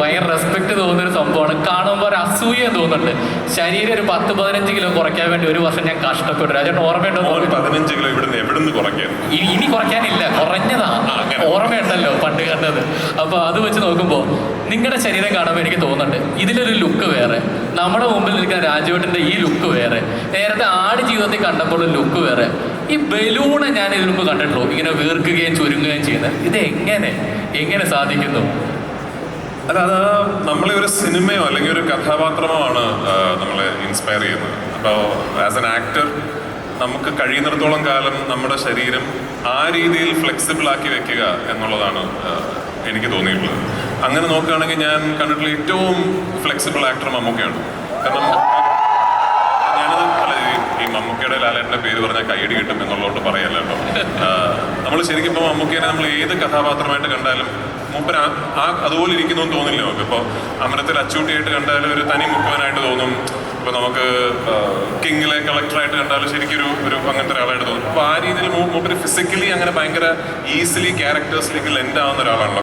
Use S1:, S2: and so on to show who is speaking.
S1: ഭയങ്കര റെസ്പെക്ട് തോന്നുന്ന ഒരു സംഭവമാണ്. കാണുമ്പോൾ ഒരു അസൂയ തോന്നുന്നുണ്ട്. ശരീരം ഒരു 10-15 കിലോ കുറയ്ക്കാൻ വേണ്ടി ഒരു വർഷം ഞാൻ കഷ്ടപ്പെട്ടു. രാജേട്ടൻ ഓർമ്മയുണ്ടോ?
S2: 15 കിലോ എവിടുന്ന് കുറയ്ക്കാൻ?
S1: ഇനി കുറയ്ക്കാനില്ല, കുറഞ്ഞതാ. ഓർമ്മയുണ്ടല്ലോ പണ്ട് കണ്ടത്. അപ്പൊ അത് വെച്ച് നോക്കുമ്പോൾ നിങ്ങളുടെ ശരീരം കാണുമ്പോൾ എനിക്ക് തോന്നുന്നുണ്ട് ഇതിലൊരു ലുക്ക് വേറെ, നമ്മുടെ മുമ്പിൽ നിൽക്കുന്ന രാജുവേട്ടൻ്റെ ഈ ലുക്ക് വേറെ, നേരത്തെ ആട് ജീവിതത്തിൽ കണ്ടപ്പോൾ ലുക്ക് വേറെ. ഈ ബലൂണ് ഞാൻ ഇതിനു മുമ്പ് കണ്ടിട്ടുള്ളൂ ഇങ്ങനെ വീർക്കുകയും ചുരുങ്ങുകയും ചെയ്യുന്നത്. ഇത് എങ്ങനെ സാധിക്കുന്നു?
S2: അത് നമ്മളെ ഒരു സിനിമയോ അല്ലെങ്കിൽ ഒരു കഥാപാത്രമോ ആണ് നമ്മളെ ഇൻസ്പയർ ചെയ്യുന്നത്. അപ്പോൾ ആസ് എൻ ആക്ടർ നമുക്ക് കഴിയുന്നിടത്തോളം കാലം നമ്മുടെ ശരീരം ആ രീതിയിൽ ഫ്ലെക്സിബിൾ ആക്കി വെക്കുക എന്നുള്ളതാണ് എനിക്ക് തോന്നിയിട്ടുള്ളത്. അങ്ങനെ നോക്കുകയാണെങ്കിൽ ഞാൻ കണ്ടിട്ടുള്ള ഏറ്റവും ഫ്ലെക്സിബിൾ ആക്ടർ മമ്മൂക്കയാണ്. കാരണം ഈ മമ്മൂക്കയുടെ ലാലേട്ടൻ്റെ പേര് പറഞ്ഞാൽ കൈയടി കിട്ടും എന്നുള്ളതുകൊണ്ട് പറയല്ല കേട്ടോ. നമ്മൾ ശരിക്കും ഇപ്പോൾ മമ്മൂക്കേനെ നമ്മൾ ഏത് കഥാപാത്രമായിട്ട് കണ്ടാലും മൂപ്പര് അതുപോലെ ഇരിക്കുന്നു എന്ന് തോന്നില്ല നമുക്ക്. ഇപ്പോൾ അമരത്തിൽ അച്ചൂട്ടിയായിട്ട് കണ്ടാലും ഒരു തനി മുക്കുവനായിട്ട് തോന്നും. ഇപ്പോൾ നമുക്ക് കിങ്ങിലെ കളക്ടറായിട്ട് കണ്ടാലും ശരിക്കും ഒരു അങ്ങനത്തെ ഒരാളായിട്ട് തോന്നും. അപ്പോൾ ആ രീതിയിൽ മൂപ്പര് ഫിസിക്കലി അങ്ങനെ ഭയങ്കര ഈസിലി ക്യാരക്ടേഴ്സിലേക്ക് ലെൻഡ് ആവുന്ന ഒരാളാണല്ലോ.